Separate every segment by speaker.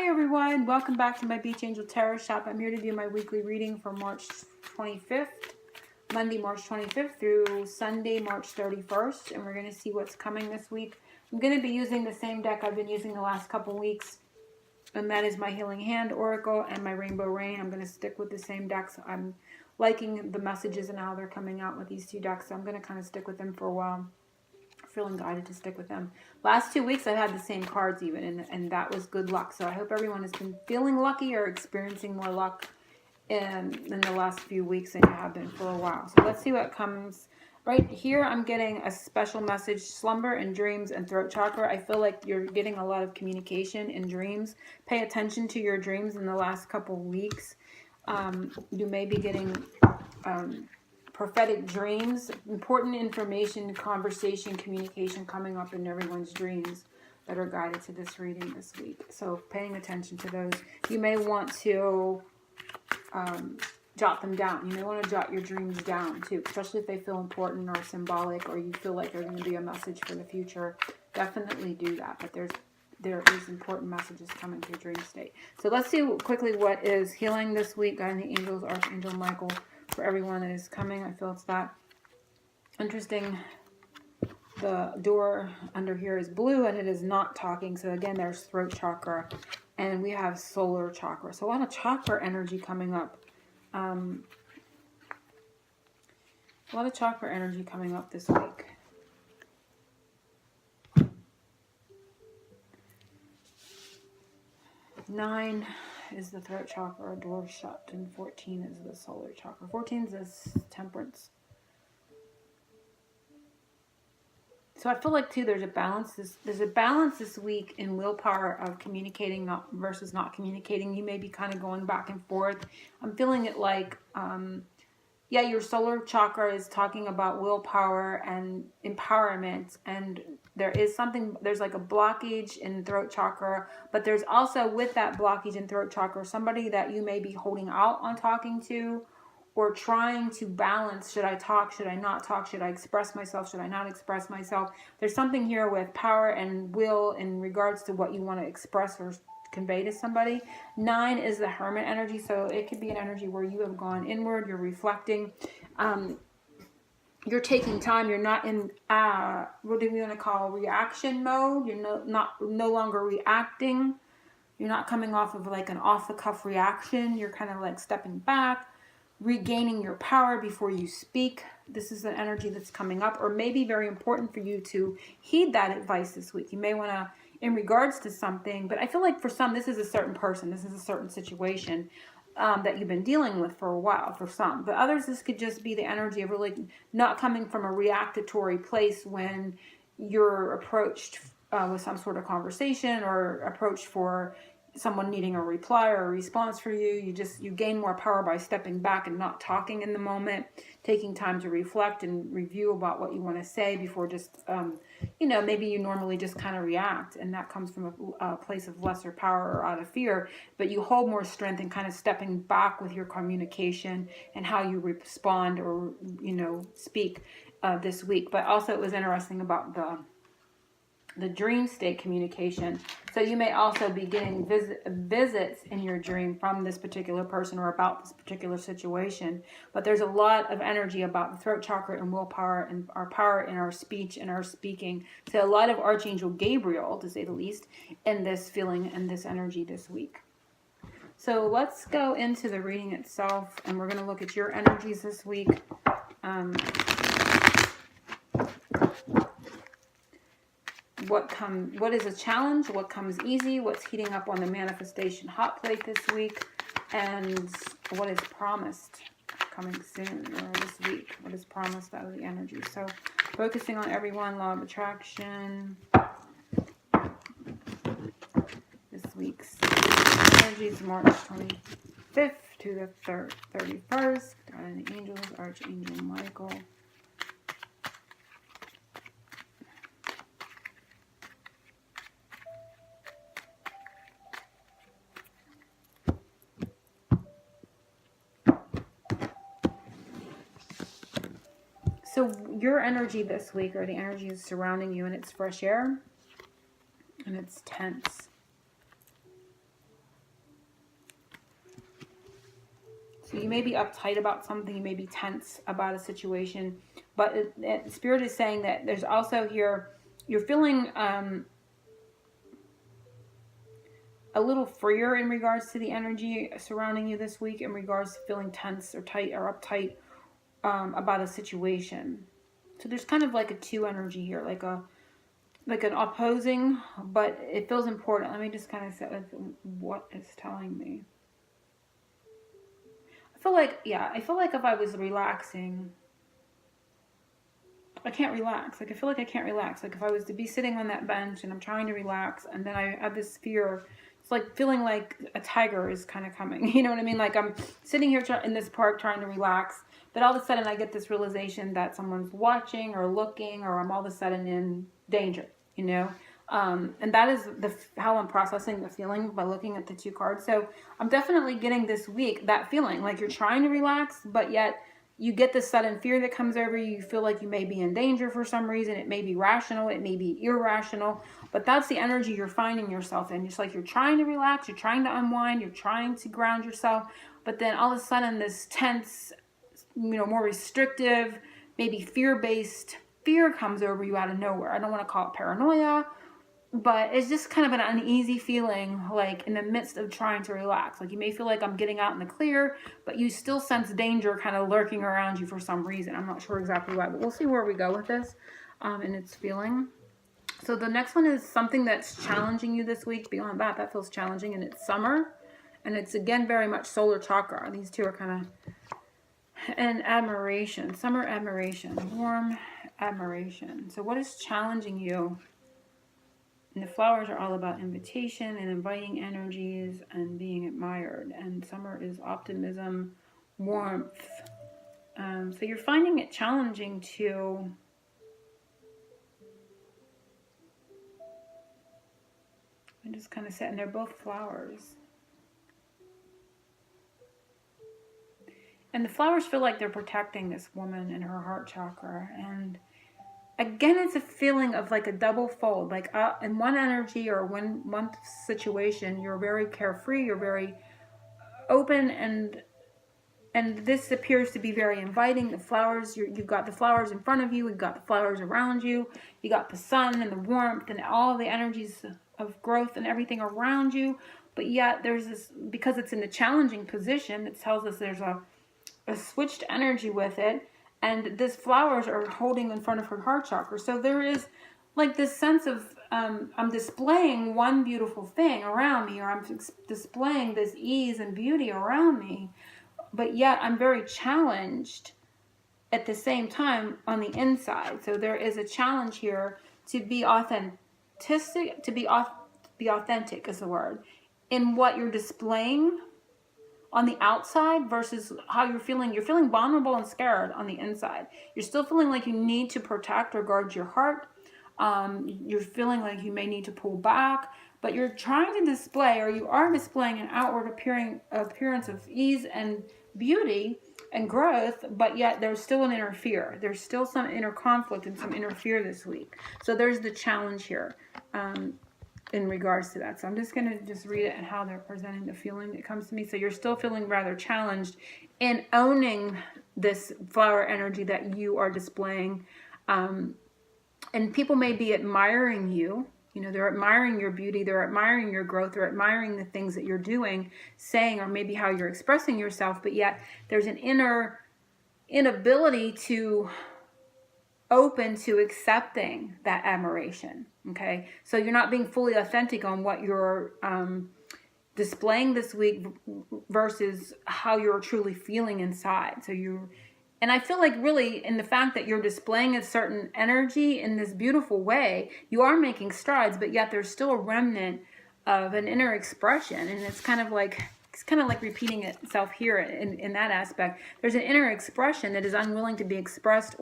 Speaker 1: Hi everyone, welcome back to my Beach Angel Tarot Shop. I'm here to do my weekly reading for March 25th, Monday, March 25th through Sunday, March 31st. And we're going to see what's coming this week. I'm going to be using the same deck I've been using the last couple weeks. And that is my Healing Hand Oracle and my Rainbow Rain. I'm going to stick with the same decks. I'm liking the messages and how they're coming out with these two decks. So I'm going to kind of stick with them for a while. Feeling guided to stick with them. Last 2 weeks I've had the same cards even, and that was good luck. So I hope everyone has been feeling lucky or experiencing more luck in the last few weeks than you have been for a while. So let's see what comes. Right here I'm getting a special message: slumber and dreams and throat chakra. I feel like you're getting a lot of communication in dreams. Pay attention to your dreams in the last couple weeks. You may be getting prophetic dreams, important information, conversation, communication coming up in everyone's dreams that are guided to this reading this week. So paying attention to those. You may want to jot them down. You may want to jot your dreams down too, especially if they feel important or symbolic, or you feel like they're going to be a message for the future. Definitely do that. But there is important messages coming to your dream state. So let's see quickly what is healing this week. Guiding the angels, Archangel Michael, for everyone that is coming. I feel it's that interesting. The door under here is blue and it is not talking. So again, there's throat chakra and we have solar chakra. So a lot of chakra energy coming up. A lot of chakra energy coming up this week. Nine is the throat chakra, door shut, and 14 is the solar chakra. 14 is temperance. So I feel like too there's a balance. There's a balance this week in willpower of communicating versus not communicating. You may be kind of going back and forth. I'm feeling it like yeah, your solar chakra is talking about willpower and empowerment, and there's like a blockage in throat chakra, but there's also with that blockage in throat chakra somebody that you may be holding out on talking to or trying to balance. Should I talk? Should I not talk? Should I express myself? Should I not express myself? There's something here with power and will in regards to what you want to express or convey to somebody. 9 is the hermit energy, so it could be an energy where you have gone inward, you're reflecting, you're taking time, you're not in what do we want to call reaction mode. You're no longer reacting, you're not coming off of like an off-the-cuff reaction. You're kind of like stepping back, regaining your power before you speak. This is an energy that's coming up, or maybe very important for you to heed that advice this week. You may want to, in regards to something, but I feel like for some, this is a certain person, this is a certain situation that you've been dealing with for a while for some. But others, this could just be the energy of really not coming from a reactatory place when you're approached with some sort of conversation or approached for someone needing a reply or a response for you. You gain more power by stepping back and not talking in the moment, taking time to reflect and review about what you want to say before just, maybe you normally just kind of react, and that comes from a place of lesser power or out of fear, but you hold more strength in kind of stepping back with your communication and how you respond or, speak this week. But also it was interesting about the dream state communication. So you may also be getting visits in your dream from this particular person or about this particular situation. But there's a lot of energy about the throat chakra and willpower and our power in our speech and our speaking. So a lot of Archangel Gabriel, to say the least, in this feeling and this energy this week. So let's go into the reading itself, and we're going to look at your energies this week. What is a challenge? What comes easy? What's heating up on the manifestation hot plate this week? And what is promised coming soon or this week? What is promised out of the energy? So focusing on everyone, law of attraction. This week's energy is March 25th to the 31st. Guiding the angels, Archangel Michael. So your energy this week, or the energy is surrounding you, and it's fresh air and it's tense. may be uptight about something. You may be tense about a situation. But Spirit is saying that there's also here, you're feeling a little freer in regards to the energy surrounding you this week, in regards to feeling tense or tight or uptight about a situation. So there's kind of like a two energy here, like an opposing, but it feels important. Let me just kind of set with what it's telling me. I feel like if I was relaxing, I can't relax. Like, I feel like I can't relax. Like, if I was to be sitting on that bench and I'm trying to relax, and then I have this fear, it's like feeling like a tiger is kind of coming. You know what I mean? Like, I'm sitting here in this park trying to relax, but all of a sudden I get this realization that someone's watching or looking, or I'm all of a sudden in danger, you know? And that is how I'm processing the feeling by looking at the two cards. So I'm definitely getting this week that feeling like you're trying to relax, but yet you get this sudden fear that comes over you. You feel like you may be in danger for some reason. It may be rational, it may be irrational, but that's the energy you're finding yourself in. Just like you're trying to relax, you're trying to unwind, you're trying to ground yourself, but then all of a sudden this tense, more restrictive, maybe fear-based fear comes over you out of nowhere. I don't want to call it paranoia, but it's just kind of an uneasy feeling, like in the midst of trying to relax. Like, you may feel like I'm getting out in the clear, but you still sense danger kind of lurking around you for some reason. I'm not sure exactly why, but we'll see where we go with this and its feeling. So the next one is something that's challenging you this week. Beyond that feels challenging, and it's summer. And it's, again, very much solar chakra. These two are kind of... And admiration. Summer admiration. Warm admiration. So what is challenging you? And the flowers are all about invitation and inviting energies and being admired. And summer is optimism, warmth. So you're finding it challenging to I'm just kind of sitting there, both flowers. And the flowers feel like they're protecting this woman in her heart chakra. And again, it's a feeling of like a double fold. Like in one energy or one situation, you're very carefree, you're very open, and this appears to be very inviting. The flowers, you've got the flowers in front of you, you've got the flowers around you, you got the sun and the warmth and all the energies of growth and everything around you. But yet there's this, because it's in a challenging position, it tells us there's a switched energy with it. And these flowers are holding in front of her heart chakra. So there is like this sense of, I'm displaying one beautiful thing around me, or I'm displaying this ease and beauty around me. But yet I'm very challenged at the same time on the inside. So there is a challenge here to be authentic, to be authentic is the word, in what you're displaying on the outside versus how you're feeling. You're feeling vulnerable and scared on the inside. You're still feeling like you need to protect or guard your heart. You're feeling like you may need to pull back, but you're trying to display, or you are displaying, an outward appearance of ease and beauty and growth, but yet there's still an inner fear. There's still some inner conflict and some inner fear this week. So there's the challenge here in regards to that. So I'm just going to just read it and how they're presenting the feeling that comes to me. So you're still feeling rather challenged in owning this flower energy that you are displaying. And people may be admiring you. You know, they're admiring your beauty, they're admiring your growth, they're admiring the things that you're doing, saying, or maybe how you're expressing yourself, but yet there's an inner inability to open to accepting that admiration, okay? So you're not being fully authentic on what you're displaying this week versus how you're truly feeling inside. And I feel like really in the fact that you're displaying a certain energy in this beautiful way, you are making strides, but yet there's still a remnant of an inner expression. And it's kind of like repeating itself here in that aspect. There's an inner expression that is unwilling to be expressed,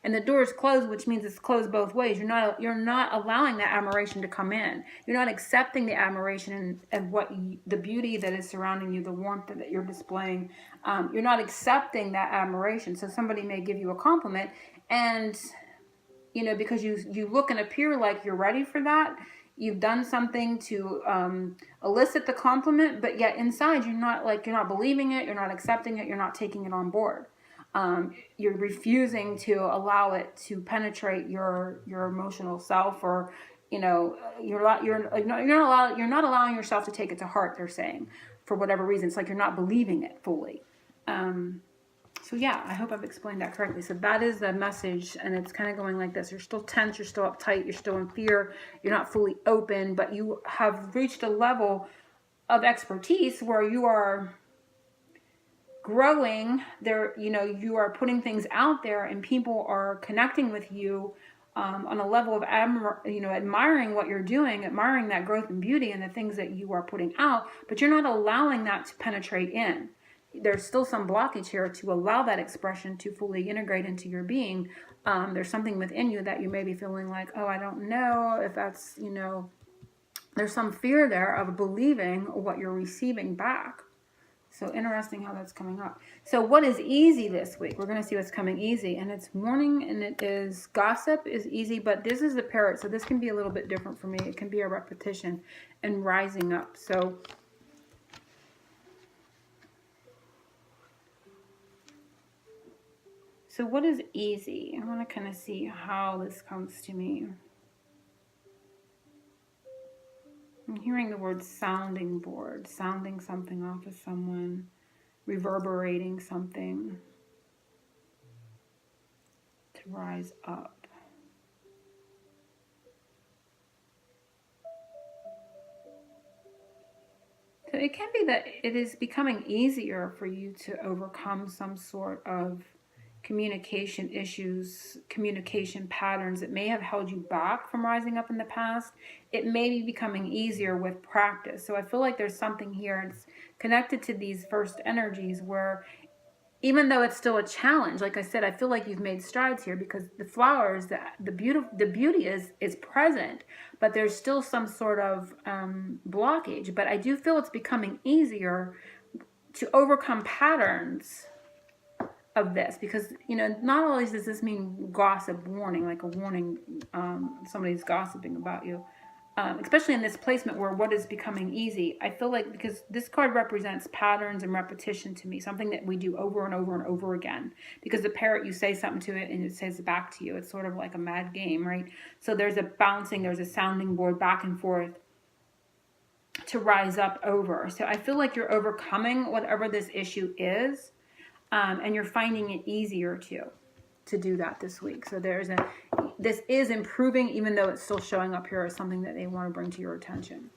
Speaker 1: and the door is closed, which means it's closed both ways. You're not allowing that admiration to come in. You're not accepting the admiration and the beauty that is surrounding you, the warmth that you're displaying. You're not accepting that admiration. So somebody may give you a compliment, and because you look and appear like you're ready for that, you've done something to elicit the compliment, but yet inside you're not believing it, you're not accepting it, you're not taking it on board. You're refusing to allow it to penetrate your emotional self, or you're not allowing yourself to take it to heart. They're saying, for whatever reason, it's like you're not believing it fully. So yeah, I hope I've explained that correctly. So that is the message, and it's kind of going like this. You're still tense, you're still uptight, you're still in fear, you're not fully open, but you have reached a level of expertise where you are growing there. You are putting things out there, and people are connecting with you on a level of admiring what you're doing, admiring that growth and beauty and the things that you are putting out, but you're not allowing that to penetrate in. There's still some blockage here to allow that expression to fully integrate into your being. There's something within you that you may be feeling like, oh, I don't know if that's, there's some fear there of believing what you're receiving back. So interesting how that's coming up. So what is easy this week? We're going to see what's coming easy. And it's morning, and it is gossip is easy, but this is the parrot. So this can be a little bit different for me. It can be a repetition and rising up. So what is easy? I want to kind of see how this comes to me. I'm hearing the word sounding board, sounding something off of someone, reverberating something to rise up. So it can be that it is becoming easier for you to overcome some sort of communication issues, communication patterns that may have held you back from rising up in the past. It may be becoming easier with practice. So I feel like there's something here, it's connected to these first energies, where even though it's still a challenge, like I said, I feel like you've made strides here, because the flowers, the beauty is present, but there's still some sort of blockage. But I do feel it's becoming easier to overcome patterns of this, because not always does this mean gossip warning, like a warning, somebody's gossiping about you, especially in this placement where what is becoming easy. I feel like, because this card represents patterns and repetition to me, something that we do over and over and over again, because the parrot, you say something to it and it says back to you. It's sort of like a mad game, right? So there's a bouncing, there's a sounding board back and forth to rise up over. So I feel like you're overcoming whatever this issue is. And you're finding it easier to do that this week. So this is improving, even though it's still showing up here as something that they want to bring to your attention.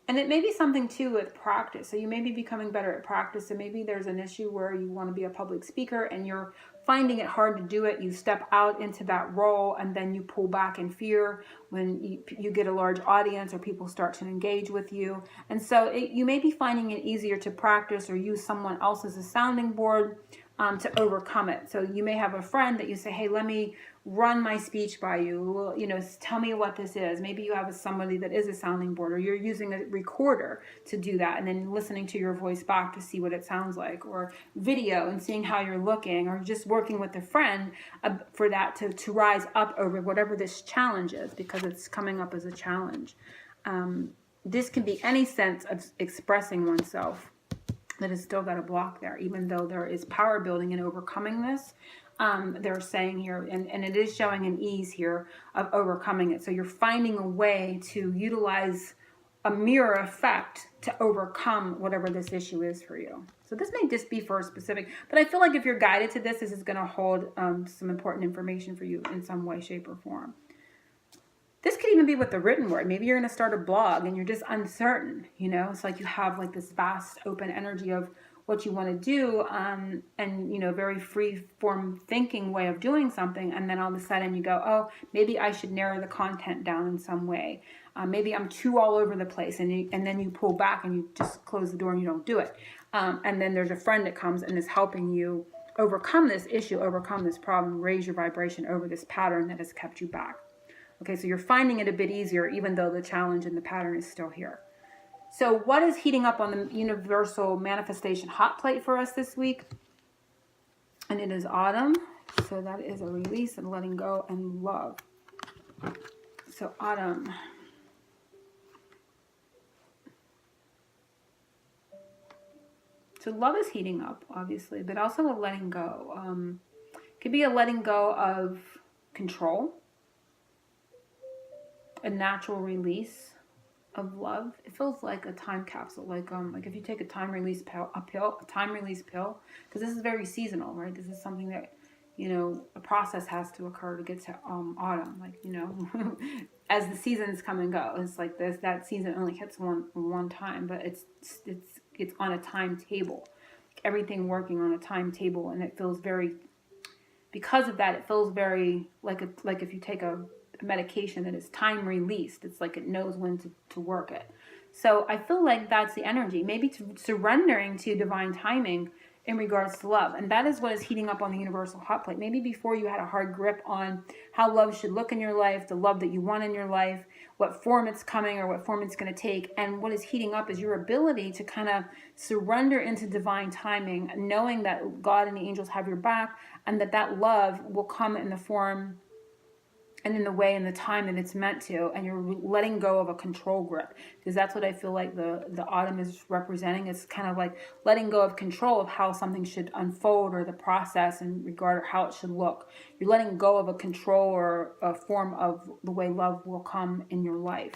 Speaker 1: And it may be something too with practice. So you may be becoming better at practice. So maybe there's an issue where you want to be a public speaker and you're finding it hard to do it. You step out into that role and then you pull back in fear when you get a large audience or people start to engage with you. And so you may be finding it easier to practice or use someone else as a sounding board to overcome it. So you may have a friend that you say, hey, let me run my speech by you. Tell me what this is. Maybe you have somebody that is a sounding board, or you're using a recorder to do that and then listening to your voice back to see what it sounds like, or video and seeing how you're looking, or just working with a friend for that to rise up over whatever this challenge is, because it's coming up as a challenge. This can be any sense of expressing oneself that has still got a block there, even though there is power building and overcoming this. They're saying here, and it is showing an ease here of overcoming it. So you're finding a way to utilize a mirror effect to overcome whatever this issue is for you. So this may just be for a specific, but I feel like if you're guided to this is going to hold some important information for you in some way, shape, or form. This could even be with the written word. Maybe you're going to start a blog and you're just uncertain, It's like you have like this vast open energy of what you want to do, and very free form thinking way of doing something, and then all of a sudden you go, oh, maybe I should narrow the content down in some way. Maybe I'm too all over the place, and then you pull back and you just close the door and you don't do it. And then there's a friend that comes and is helping you overcome this issue, overcome this problem, raise your vibration over this pattern that has kept you back. Okay, so you're finding it a bit easier, even though the challenge and the pattern is still here. So what is heating up on the universal manifestation hot plate for us this week? And it is autumn. So that is a release and letting go and love. So autumn. So love is heating up, obviously, but also a letting go. Could be a letting go of control, a natural release of love. It feels like a time capsule, like if you take a time release pill, because this is very seasonal, right? This is something that, you know, a process has to occur to get to autumn, like, you know, as the seasons come and go. It's like this, that season only hits one time, but it's on a timetable. Everything working on a timetable, and it feels very, because of that, it feels very like if you take a medication that is time released. It's like it knows when to work it. So I feel like that's the energy, maybe to surrendering to divine timing in regards to love. And that is what is heating up on the universal hot plate. Maybe before you had a hard grip on how love should look in your life, the love that you want in your life, what form it's coming or what form it's going to take. And what is heating up is your ability to kind of surrender into divine timing, knowing that God and the angels have your back, and that love will come in the form and in the way and the time that it's meant to, and you're letting go of a control grip, because that's what I feel like the autumn is representing. It's kind of like letting go of control of how something should unfold or the process in regard to how it should look. You're letting go of a control or a form of the way love will come in your life.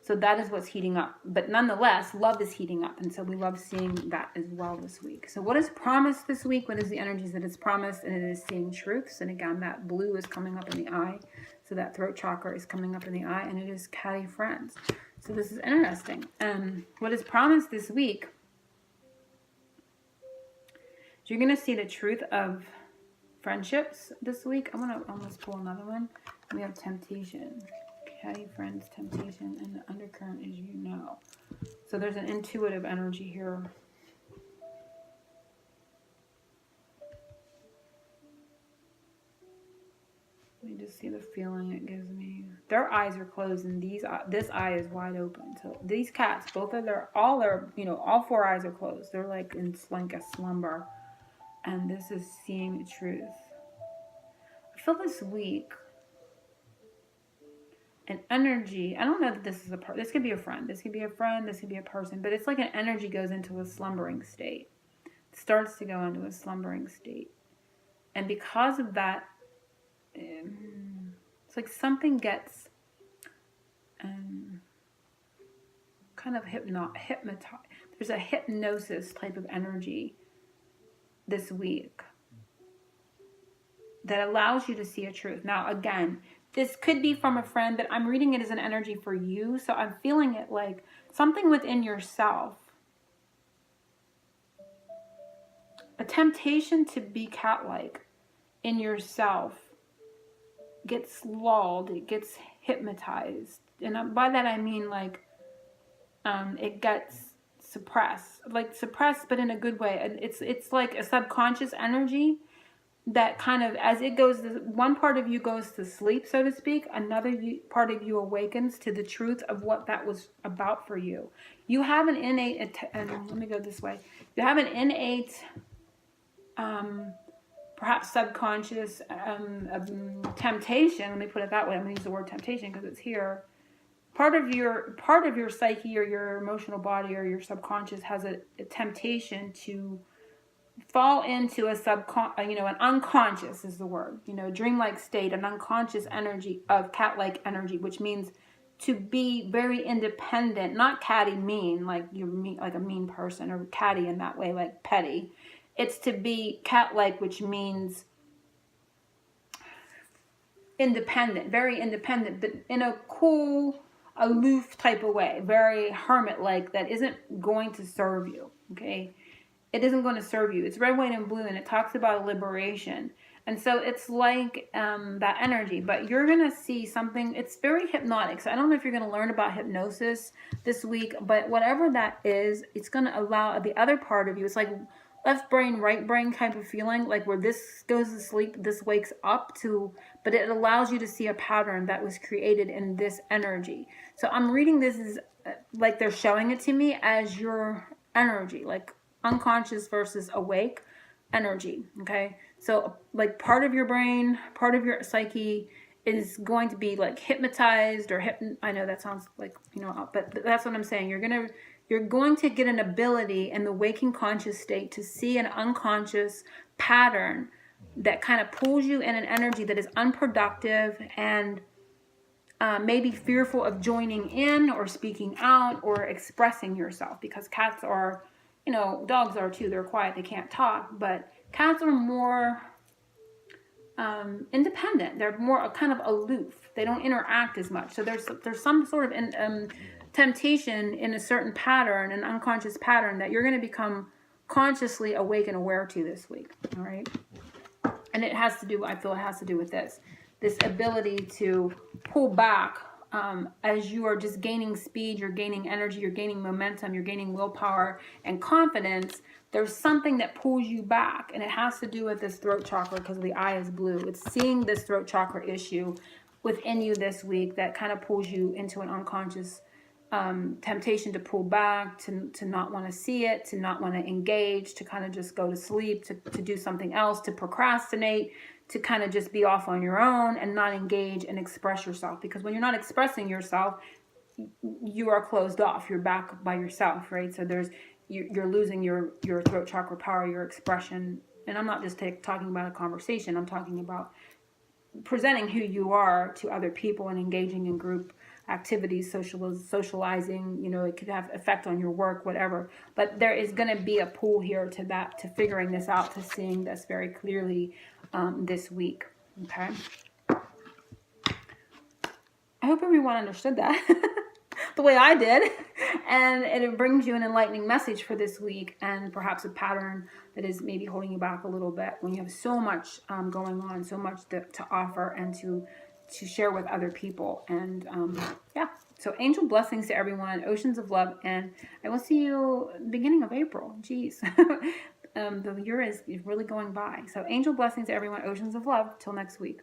Speaker 1: So that is what's heating up. But nonetheless, love is heating up. And so we love seeing that as well this week. So what is promised this week? What is the energies that is promised? And it is seeing truths. And again, that blue is coming up in the eye. So that throat chakra is coming up in the eye. And it is catty friends. So this is interesting. What is promised this week? You're going to see the truth of friendships this week. I'm going to almost pull another one. We have temptation. Catty friends, temptation, and the undercurrent, as you know. So there's an intuitive energy here. Let me just see the feeling it gives me. Their eyes are closed, and this eye is wide open. So these cats, all four eyes are closed. They're like in like a slumber, and this is seeing the truth. I feel this week an energy. I don't know that this is this could be a friend. This could be a friend. This could be a person. But it's like an energy goes into a slumbering state. It starts to go into a slumbering state. And because of that, it's like something gets kind of hypnotized. There's a hypnosis type of energy this week that allows you to see a truth. Now, again, this could be from a friend, but I'm reading it as an energy for you. So I'm feeling it like something within yourself. A temptation to be cat-like in yourself gets lulled. It gets hypnotized. And by that I mean like it gets suppressed. Like suppressed, but in a good way. It's like a subconscious energy that kind of, as it goes, one part of you goes to sleep, so to speak, another part of you awakens to the truth of what that was about for you. You have an innate, let me go this way. You have an innate, perhaps subconscious temptation. Let me put it that way. I'm going to use the word temptation because it's here. Part of your psyche or your emotional body or your subconscious has a temptation to fall into an unconscious is the word, dreamlike state, an unconscious energy of cat-like energy, which means to be very independent, not catty mean, like you're mean, like a mean person, or catty in that way, like petty. It's to be cat-like, which means independent, very independent, but in a cool, aloof type of way, very hermit-like, that isn't going to serve you, okay? It isn't going to serve you. It's red, white, and blue, and it talks about liberation. And so it's like that energy. But you're going to see something. It's very hypnotic. So I don't know if you're going to learn about hypnosis this week. But whatever that is, it's going to allow the other part of you. It's like left brain, right brain type of feeling. Like where this goes to sleep, this wakes up to. But it allows you to see a pattern that was created in this energy. So I'm reading this as like they're showing it to me as your energy. Like unconscious versus awake energy, okay? So like part of your brain, part of your psyche is going to be like hypnotized or I know that sounds like, but that's what I'm saying. You're going to get an ability in the waking conscious state to see an unconscious pattern that kind of pulls you in an energy that is unproductive and maybe fearful of joining in or speaking out or expressing yourself, because cats are, dogs are too. They're quiet. They can't talk, but cats are more independent. They're more kind of aloof. They don't interact as much. So there's some sort of temptation in a certain pattern, an unconscious pattern that you're going to become consciously awake and aware to this week. All right. And it has to do, I feel it has to do with this ability to pull back as you are just gaining speed, you're gaining energy, you're gaining momentum, you're gaining willpower and confidence. There's something that pulls you back, and it has to do with this throat chakra because the eye is blue. It's seeing this throat chakra issue within you this week that kind of pulls you into an unconscious temptation to pull back, to not want to see it, to not want to engage, to kind of just go to sleep, to do something else, to procrastinate, to kind of just be off on your own and not engage and express yourself. Because when you're not expressing yourself, you are closed off. You're back by yourself, right? So you're losing your throat chakra power, your expression. And I'm not just talking about a conversation. I'm talking about presenting who you are to other people and engaging in group activities, socializing. It could have effect on your work, whatever. But there is going to be a pull here to figuring this out, to seeing this very clearly this week. Okay. I hope everyone understood that the way I did, and it brings you an enlightening message for this week, and perhaps a pattern that is maybe holding you back a little bit when you have so much going on, so much to offer and to share with other people. And so angel blessings to everyone, oceans of love, and I will see you beginning of April. Jeez. The year is really going by. So angel blessings to everyone, oceans of love. Till next week.